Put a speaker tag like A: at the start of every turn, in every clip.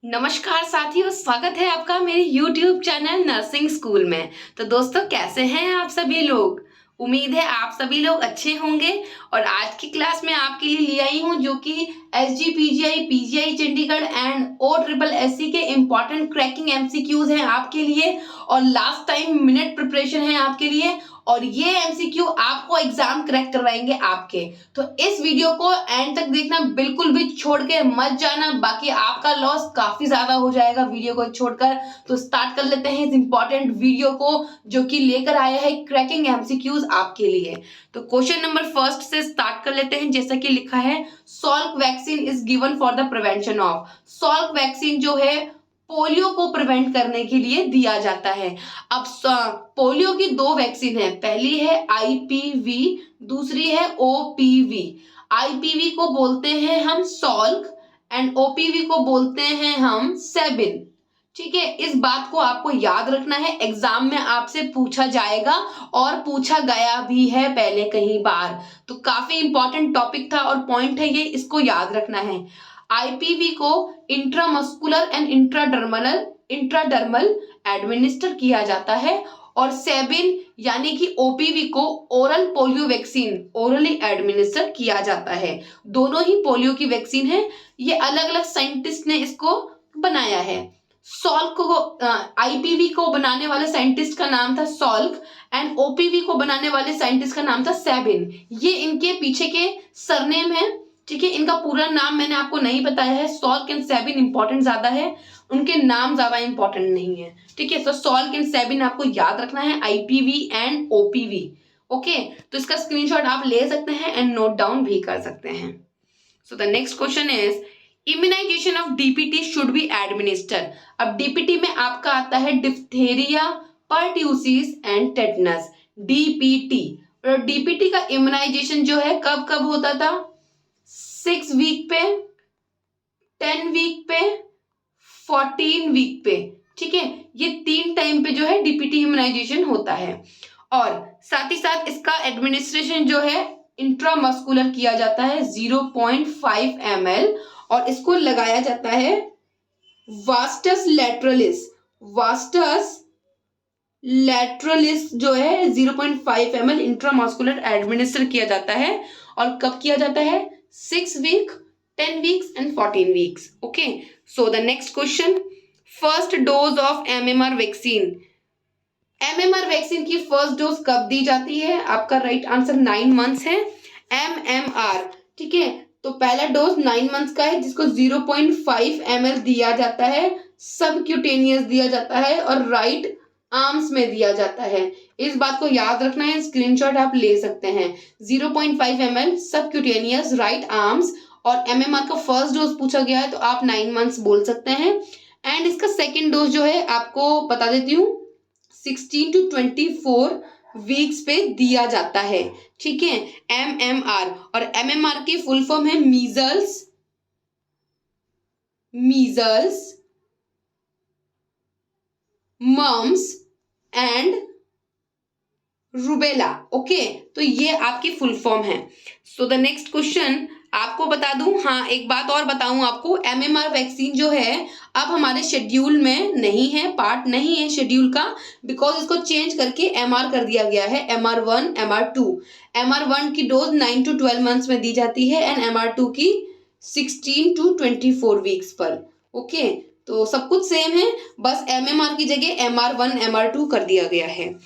A: नमस्कार साथियों, स्वागत है आपका मेरे YouTube चैनल नर्सिंग स्कूल में। तो दोस्तों, कैसे हैं आप सभी लोग? उम्मीद है आप सभी लोग अच्छे होंगे। और आज की क्लास में आपके लिए ले आई हूं जो कि SGPGI PGI Chandigarh and OSSC के इम्पोर्टेंट क्रैकिंग MCQs हैं आपके लिए, और लास्ट टाइम मिनट प्रिपरेशन है आपके लिए। और ये MCQ आपको एग्जाम क्रैक करवाएंगे आपके। तो इस वीडियो को एंड तक देखना, बिल्कुल भी छोड़ के मत जाना, बाकी आपका लॉस काफी ज्यादा हो जाएगा वीडियो को छोड़कर। तो स्टार्ट कर लेते हैं इस इंपॉर्टेंट वीडियो को जो कि लेकर आया है क्रैकिंग MCQs आपके लिए। तो क्वेश्चन नंबर फर्स्ट से स्टार्ट कर लेते हैं। जैसा कि लिखा है, Salk vaccine is given for the prevention of. Salk vaccine जो है पोलियो को प्रिवेंट करने के लिए दिया जाता है। अब पोलियो की दो वैक्सीन है, पहली है IPV, दूसरी है OPV। IPV को बोलते हैं हम सॉल्क एंड OPV को बोलते हैं हम सेबिन। ठीक है, इस बात को आपको याद रखना है, एग्जाम में आपसे पूछा जाएगा और पूछा गया भी है पहले कहीं बार। तो काफी इंपॉर्टेंट टॉपिक था और पॉइंट है ये, इसको याद रखना है। IPV को इंट्रामस्कुलर एंड इंट्राडर्मल एडमिनिस्टर किया जाता है, और सेबिन यानी कि OPV को oral polio vaccine orally administer किया जाता है। दोनों ही पोलियो की वैक्सीन है, ये अलग अलग साइंटिस्ट ने इसको बनाया है। सॉल्क को IPV को बनाने वाले साइंटिस्ट का नाम था सॉल्क एंड OPV को बनाने वाले साइंटिस्ट का नाम था सेबिन। ये इनके पीछे के सरनेम है। ठीक है, इनका पूरा नाम मैंने आपको नहीं बताया है। सॉल्क एंड सेबिन इंपॉर्टेंट ज्यादा है, उनके नाम ज्यादा इंपॉर्टेंट नहीं है। ठीक है, तो सॉल्क एंड सेबिन आपको याद रखना है, IPV एंड OPV। ओके, तो इसका स्क्रीनशॉट आप ले सकते हैं एंड नोट डाउन भी कर सकते हैं। So the next question is, immunization of DPT should be administer. अब DPT में आपका आता है diphtheria, pertussis and tetanus, DPT। और DPT का इम्यूनाइजेशन जो है कब कब होता था? 6 वीक पे, 10 वीक पे, 14 वीक पे। ठीक है, ये 3 टाइम पे जो है DPT इम्यूनाइजेशन होता है। और साथ ही साथ इसका एडमिनिस्ट्रेशन जो है इंट्रामस्कुलर किया जाता है 0.5 ml, और इसको लगाया जाता है वास्टस लैटरलिस जो है 0.5 ml इंट्रामस्कुलर एडमिनिस्टर किया जाता है। और कब किया जाता है? 6 week, 10 weeks and 14 weeks. Okay, so the next question, first dose of MMR vaccine. MMR vaccine की फर्स्ट डोज कब दी जाती है? आपका राइट आंसर 9 मंथ्स है। MMR, ठीक है, तो पहला डोज 9 मंथ्स का है जिसको 0.5 ml दिया जाता है, सबक्यूटेनियस दिया जाता है और राइट आर्म्स में दिया जाता है। इस बात को याद रखना है, स्क्रीनशॉट आप ले सकते हैं। 0.5 ml सबक्यूटेनियस, राइट आर्म्स, और MMR का फर्स्ट डोज पूछा गया है तो आप 9 मंथ्स बोल सकते हैं। एंड इसका सेकेंड डोज जो है आपको बता देती हूँ, 16 to 24 वीक्स पे दिया जाता है। ठीक है, MMR, और MMR की फुल फॉर्म है measles, mumps and rubella. Okay, तो ये आपकी फुल फॉर्म है। सो द नेक्स्ट क्वेश्चन आपको बता दूं, हाँ एक बात और बताऊं आपको, MMR वैक्सीन जो है अब हमारे शेड्यूल में नहीं है, पार्ट नहीं है शेड्यूल का, बिकॉज इसको चेंज करके MR कर दिया गया है, MR1 MR2। MR1 की डोज 9 to 12 मंथ्स में दी जाती है एंड MR2 की 16 to 24 वीक्स पर। ओके, तो सब कुछ सेम है, बस MMR की जगह MR1 MR2 कर दिया गया है।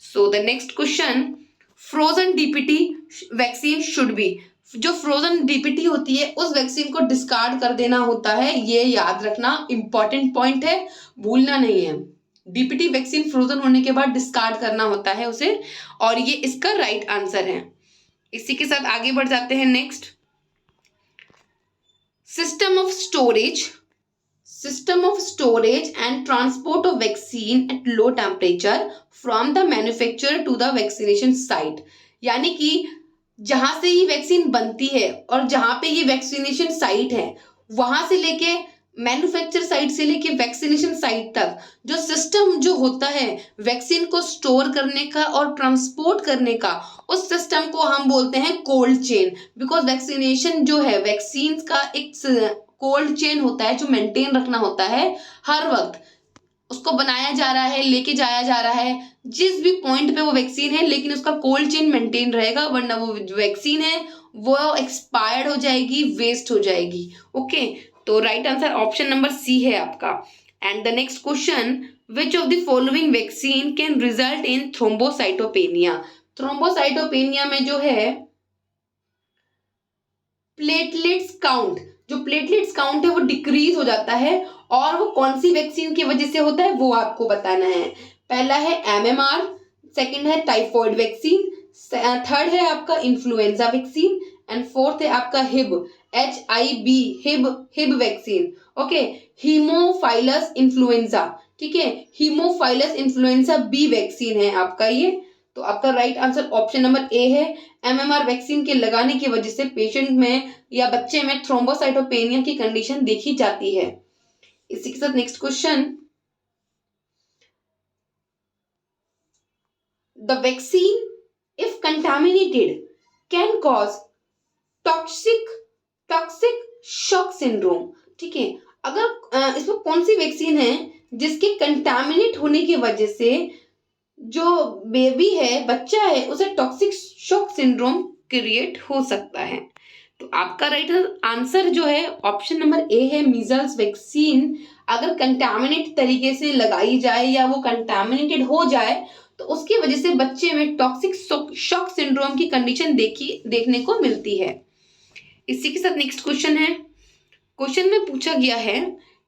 A: सो the next question, frozen DPT vaccine should be. जो फ्रोजन DPT होती है उस वैक्सीन को डिस्कार्ड कर देना होता है, ये याद रखना, इंपॉर्टेंट पॉइंट है, भूलना नहीं है। DPT वैक्सीन फ्रोजन होने के बाद डिस्कार्ड करना होता है उसे, और ये इसका राइट आंसर है। इसी के साथ आगे बढ़ जाते हैं। Next, system of storage and transport of vaccine at low temperature from the manufacturer to the vaccination site. यानी कि जहां से ये वैक्सीन बनती है और जहां पे ये वैक्सीनेशन साइट है, वहां से लेके मैन्युफैक्चर साइट से लेके वैक्सीनेशन साइट तक जो सिस्टम जो होता है वैक्सीन को स्टोर करने का और ट्रांसपोर्ट करने का, उस सिस्टम को हम बोलते हैं कोल्ड चेन। बिकॉज वैक्सीनेशन जो है वैक्सीन का एक कोल्ड चेन होता है जो मेंटेन रखना होता है, हर वक्त उसको बनाया जा रहा है, लेके जाया जा रहा है जिस भी पॉइंट पे वो वैक्सीन है, लेकिन उसका कोल्ड चेन मेंटेन रहेगा, वरना वो वैक्सीन है वो एक्सपायर्ड हो जाएगी, वेस्ट हो जाएगी। ओके, तो right answer option number C है आपका। And the next question, which of the following vaccine can result in thrombocytopenia? Thrombocytopenia में जो है प्लेटलेट्स काउंट, जो प्लेटलेट्स काउंट है वो डिक्रीज हो जाता है, और वो कौन सी वैक्सीन की वजह से होता है वो आपको बताना है। पहला है एमएमआर, सेकंड है टाइफॉइड वैक्सीन, थर्ड है आपका इन्फ्लुएंजा वैक्सीन, एंड फोर्थ है आपका हिब, HIV, हिब vaccine. Okay, Haemophilus influenza, ठीक है, हीमोफाइलस इन्फ्लुएंजा बी वैक्सीन है आपका ये। तो आपका right answer option number A है। एमएमआर वैक्सीन के लगाने की वजह से पेशेंट में या बच्चे में थ्रोम्बोसाइटोपेनिया की कंडीशन देखी जाती है। इसी के साथ next question, the vaccine if contaminated can cause toxic shock syndrome. ठीक है, अगर इसमें कौन सी वैक्सीन है जिसके कंटामिनेट होने की वजह से जो बेबी है, बच्चा है, उसे टॉक्सिक शॉक सिंड्रोम क्रिएट हो सकता है? तो आपका राइट आंसर जो है ऑप्शन नंबर ए है, मीजल्स वैक्सीन अगर कंटामिनेट तरीके से लगाई जाए या वो कंटामिनेटेड हो जाए तो उसकी वजह से बच्चे में टॉक्सिक शॉक सिंड्रोम की कंडीशन देखने को मिलती है। इसी के साथ नेक्स्ट क्वेश्चन है, क्वेश्चन में पूछा गया है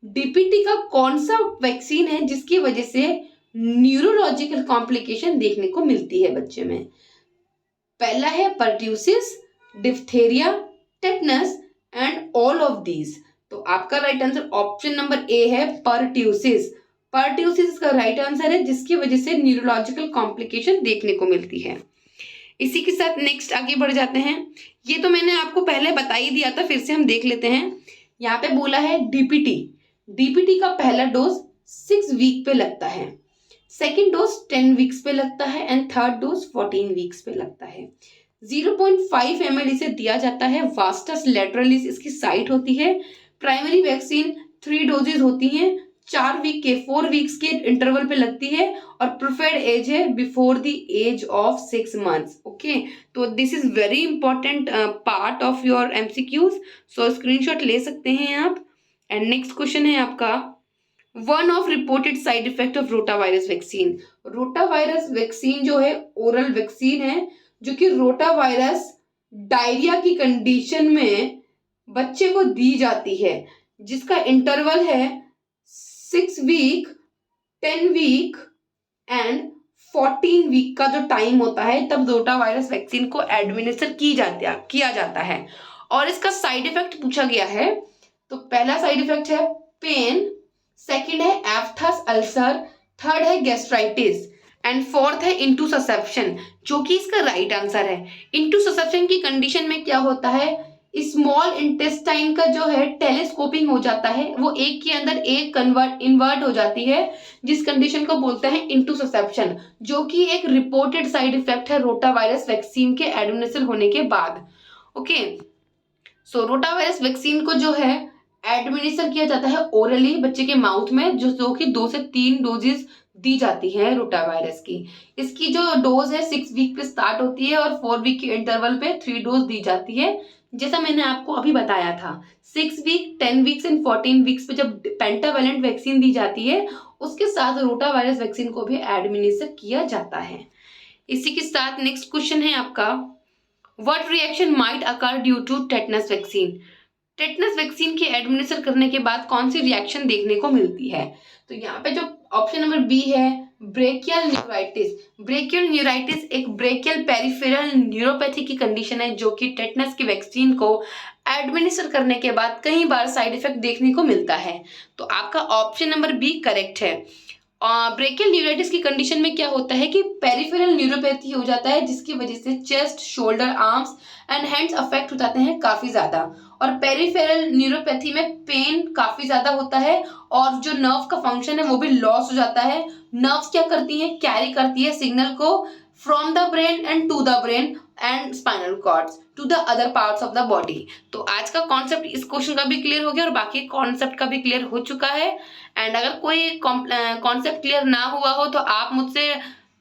A: डीपीटी का कौन सा वैक्सीन है जिसकी वजह से न्यूरोलॉजिकल कॉम्प्लिकेशन देखने को मिलती है बच्चे में? पहला है pertussis, diphtheria, tetanus and all of these. तो आपका right answer option number A है, पर्ट्यूसिस। पर्ट्यूसिस का राइट आंसर है जिसकी वजह से न्यूरोलॉजिकल कॉम्प्लिकेशन देखने को मिलती है। इसी के साथ नेक्स्ट आगे बढ़ जाते हैं। ये तो मैंने आपको पहले बता ही दिया था, फिर से हम देख लेते हैं। यहाँ पे बोला है डीपीटी का पहला डोज 6 वीक पे लगता है, सेकेंड डोज 10 वीक्स पे लगता है, एंड थर्ड डोज 14 वीक्स पे लगता है। 0.5 ml इसे दिया जाता है, वास्टस लेटरलिस इसकी साइट होती है। प्राइमरी वैक्सीन 3 डोजेज होती हैं, 4 वीक्स के इंटरवल पे लगती है, और प्रिफर्ड एज है before the age of 6 months. Okay, तो this is very important part of your MCQs, so screenshot ले सकते हैं आप। एंड नेक्स्ट क्वेश्चन है आपका, one of reported side effect of rotavirus vaccine. Rotavirus vaccine जो है ओरल वैक्सीन है जो कि रोटावायरस डायरिया की कंडीशन में बच्चे को दी जाती है, जिसका इंटरवल है 6 वीक, 10 वीक एंड 14 वीक का जो टाइम होता है, तब रोटावायरस वैक्सीन को एडमिनिस्टर किया जाता है। और इसका साइड इफेक्ट पूछा गया है, तो पहला साइड इफेक्ट है पेन, सेकंड है एफ्थस अल्सर, थर्ड है गैस्ट्राइटिस एंड फोर्थ है इंटूससेप्शन, जो कि इसका राइट आंसर है। इंटूससेप्शन की कंडीशन में क्या होता है, स्मॉल इंटेस्टाइन का जो है टेलीस्कोपिंग हो जाता है, वो एक के अंदर एक इन्वर्ट हो जाती है, जिस कंडीशन को बोलते हैं इंटूससेप्शन, जो कि एक रिपोर्टेड साइड इफेक्ट है रोटावायरस वैक्सीन के एडमिनिस्टर होने के बाद। ओके, सो रोटावायरस वैक्सीन को जो है एडमिनिस्टर किया जाता है ओरली बच्चे के माउथ में, जो कि 2 से 3 डोजेस दी जाती है रोटावायरस की। इसकी जो डोज है 6 वीक पे स्टार्ट होती है और 4 वीक के इंटरवल पे 3 डोज दी जाती है, जैसा मैंने आपको अभी बताया था। 6 वीक, 10 वीक्स एंड 14 वीक्स पे जब पेंटावेलेंट वैक्सीन दी जाती है, उसके साथ रोटावायरस वैक्सीन को भी एडमिनिस्टर किया जाता है। इसी के साथ नेक्स्ट क्वेश्चन है आपका, what reaction might occur due to tetanus vaccine? Tetanus vaccine के एडमिनिस्टर करने के बाद कौन सी रिएक्शन देखने को मिलती है? तो यहाँ पे जो ऑप्शन नंबर बी है, ब्रेकियल न्यूराइटिस। ब्रेकियल न्यूराइटिस एक ब्रेकियल पेरिफेरल न्यूरोपैथी की कंडीशन है, जो कि टेटनस की वैक्सीन को एडमिनिस्टर करने के बाद कई बार साइड इफेक्ट देखने को मिलता है। तो आपका ऑप्शन नंबर बी करेक्ट है। ब्रेकियल न्यूराइटिस की कंडीशन में क्या होता है कि पेरिफेरल न्यूरोपैथी हो जाता है, जिसकी वजह से chest, shoulder, arms and hands affect हो जाते हैं काफी ज्यादा। और पेरिफेरल न्यूरोपैथी में पेन काफी ज्यादा होता है और जो नर्व का फंक्शन है वो भी लॉस हो जाता है। नर्व्स क्या करती हैं, कैरी करती है सिग्नल को from the brain and to the brain, and spinal cords to the other parts of the body. तो आज का कॉन्सेप्ट इस क्वेश्चन का भी क्लियर हो गया और बाकी कॉन्सेप्ट का भी क्लियर हो चुका है। एंड अगर कोई कॉन्सेप्ट क्लियर ना हुआ हो तो आप मुझसे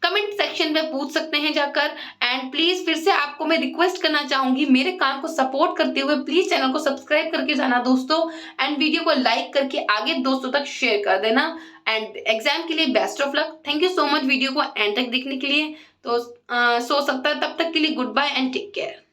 A: कमेंट सेक्शन में पूछ सकते हैं जाकर। एंड प्लीज फिर से आपको मैं रिक्वेस्ट करना चाहूंगी, मेरे काम को सपोर्ट करते हुए प्लीज चैनल को सब्सक्राइब करके जाना दोस्तों, एंड वीडियो को लाइक करके आगे दोस्तों तक शेयर कर देना। एंड एग्जाम के लिए best of luck. Thank you so much video को एंड तक देखने के लिए। तो सो सकता है तब तक के लिए goodbye and take care.